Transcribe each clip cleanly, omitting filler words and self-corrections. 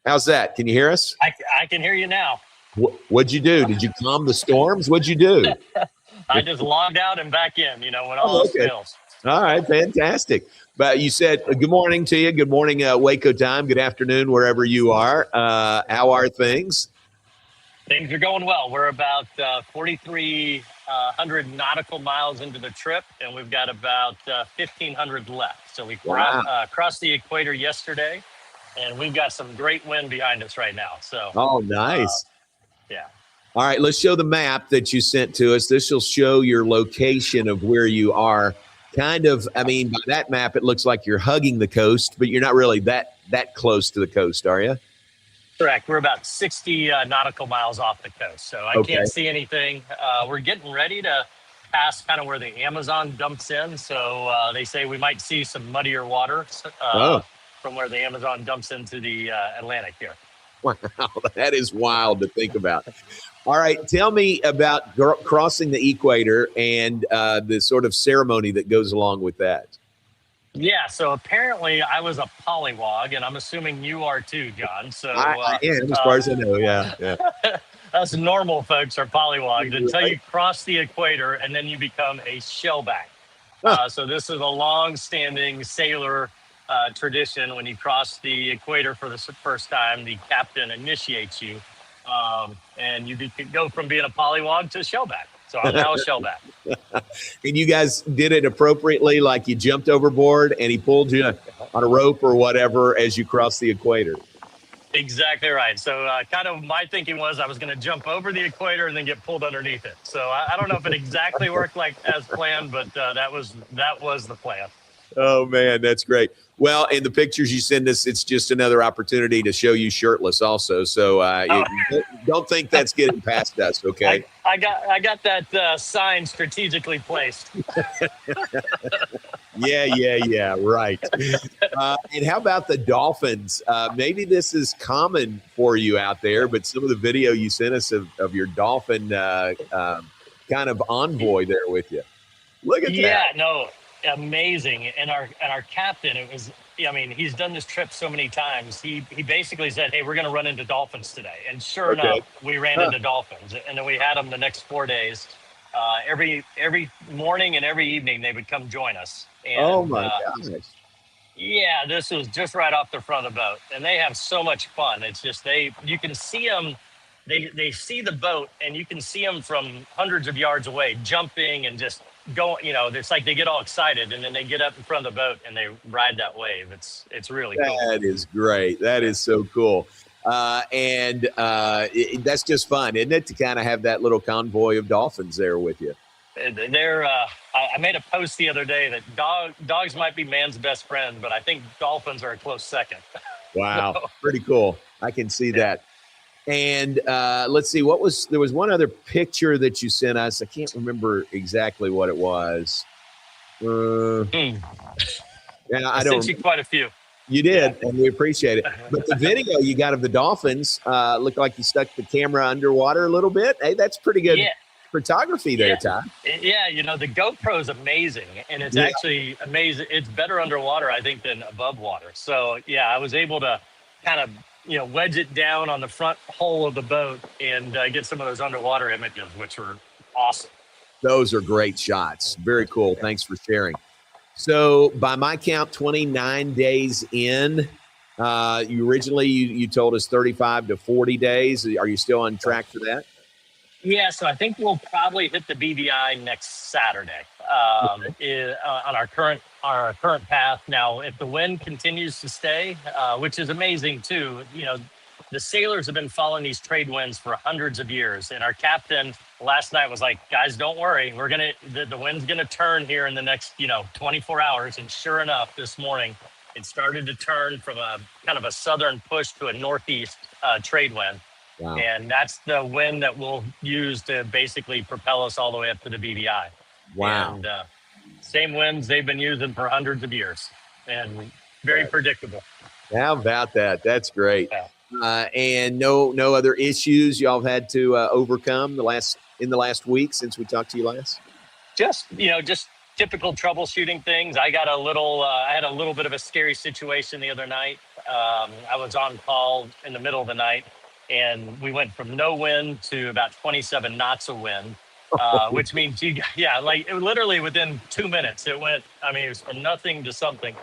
How's that? Can you hear us? I can hear you now. What'd you do? Did you calm the storms? What'd you do? I just logged out and back in, when all Oh, else okay. fails. All right, fantastic. But you said good morning to you. Good morning, Waco time. Good afternoon, wherever you are. How are things? Things are going well. We're about 4,300 nautical miles into the trip, and we've got about 1,500 left. So we Wow. crossed the equator yesterday, and we've got some great wind behind us right now. So, Oh, nice. yeah. All right, let's show the map that you sent to us. This will show your location of where you are. Kind of, I mean, by that map, it looks like you're hugging the coast, but you're not really that close to the coast, are you? Correct. We're about 60 nautical miles off the coast, so I Okay. can't see anything. We're getting ready to pass kind of where the Amazon dumps in, so they say we might see some muddier water from where the Amazon dumps into the Atlantic here. Wow, that is wild to think about. All right, tell me about crossing the equator and the sort of ceremony that goes along with that. Yeah, so apparently I was a polywog, and I'm assuming you are too, John. So I am, as far as I know, yeah. Us normal folks are polywogs until you cross the equator, and then you become a shellback. So this is a long-standing sailor tradition. When you cross the equator for the first time, the captain initiates you, and you go from being a polywog to a shellback. So I'm now a shellback. And you guys did it appropriately, like you jumped overboard and he pulled you on a rope or whatever as you crossed the equator. Exactly right. So kind of my thinking was I was going to jump over the equator and then get pulled underneath it. So I don't know if it exactly worked like as planned, but that was the plan. Oh, man, that's great. Well, in the pictures you send us, it's just another opportunity to show you shirtless also. So don't think that's getting past us, okay? I got that sign strategically placed. Yeah, right. And how about the dolphins? Maybe this is common for you out there, but some of the video you sent us of your dolphin kind of envoy there with you. Look at that. Yeah, no. Amazing. And our captain, he's done this trip so many times. He basically said, hey, we're going to run into dolphins today. And sure enough, we ran into dolphins. And then we had them the next 4 days. Every morning and every evening, they would come join us. And, oh, my gosh. Yeah, this was just right off the front of the boat. And they have so much fun. It's just you can see them. They see the boat, and you can see them from hundreds of yards away, jumping and just going. It's like they get all excited, and then they get up in front of the boat and they ride that wave. It's really cool. That is great. That is so cool. And that's just fun, isn't it, to kind of have that little convoy of dolphins there with you? I made a post the other day that dogs might be man's best friend, but I think dolphins are a close second. Wow, pretty cool. I can see that. And let's see, there was one other picture that you sent us. I can't remember exactly what it was. I sent you quite a few. You did, and we appreciate it. But the video you got of the dolphins looked like you stuck the camera underwater a little bit. Hey, that's pretty good photography there, Ty. Yeah, the GoPro is amazing, and it's actually amazing. It's better underwater, I think, than above water. So, yeah, I was able to kind of wedge it down on the front hull of the boat and get some of those underwater images, which were awesome. Those are great shots. Very cool. Thanks for sharing. So by my count, 29 days in, you told us 35 to 40 days. Are you still on track for that? Yeah, so I think we'll probably hit the BVI next Saturday on our current path. Now, if the wind continues to stay, which is amazing too, the sailors have been following these trade winds for hundreds of years, and our captain last night was like, "Guys, don't worry, the wind's gonna turn here in the next 24 hours." And sure enough, this morning it started to turn from a kind of a southern push to a northeast trade wind. Wow. And that's the wind that we'll use to basically propel us all the way up to the BVI. Wow. And same winds they've been using for hundreds of years, and very predictable. How about that? That's great. Yeah. And no other issues y'all have had to overcome in the last week since we talked to you last? Just typical troubleshooting things. I had a little bit of a scary situation the other night. I was on call in the middle of the night, and we went from no wind to about 27 knots of wind, which means like it, literally within 2 minutes it went. I mean, it was from nothing to something,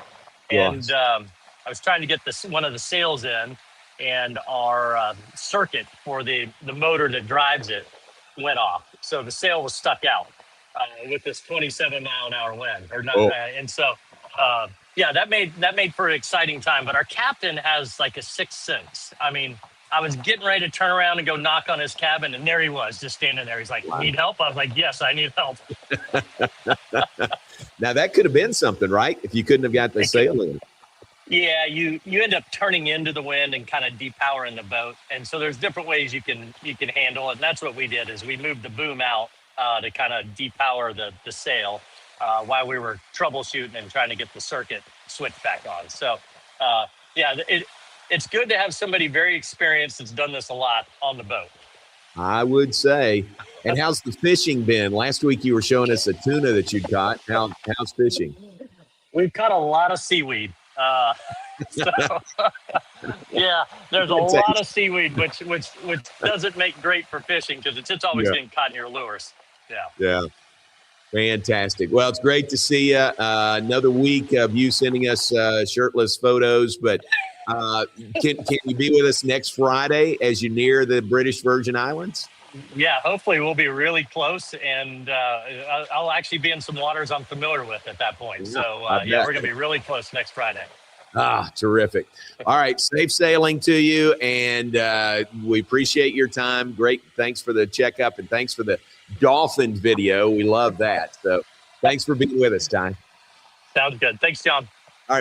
and Gosh. I was trying to get this one of the sails in, and our circuit for the motor that drives it went off, so the sail was stuck out with this 27-mile-an-hour wind, or not, Oh, and so. Yeah, that made for an exciting time. But our captain has like a sixth sense. I mean, I was getting ready to turn around and go knock on his cabin, and there he was, just standing there. He's like, wow. "Need help?" I was like, "Yes, I need help." Now that could have been something, right? If you couldn't have got the sail in. Yeah, you end up turning into the wind and kind of depowering the boat, and so there's different ways you can handle it. And that's what we did, is we moved the boom out to kind of depower the sail while we were troubleshooting and trying to get the circuit switched back on. So it's good to have somebody very experienced that's done this a lot on the boat. I would say. And how's the fishing been? Last week you were showing us a tuna that you'd caught. How's fishing? We've caught a lot of seaweed. So yeah, there's a lot of seaweed, which doesn't make great for fishing, because it's always getting caught in your lures. Yeah. Fantastic. Well, it's great to see you. Another week of you sending us shirtless photos, but can you be with us next Friday as you near the British Virgin Islands? Yeah, hopefully we'll be really close, and I'll actually be in some waters I'm familiar with at that point. So we're going to be really close next Friday. Terrific. All right. Safe sailing to you. And we appreciate your time. Great. Thanks for the checkup, and thanks for the dolphin video. We love that. So thanks for being with us, Ty. Sounds good. Thanks, John.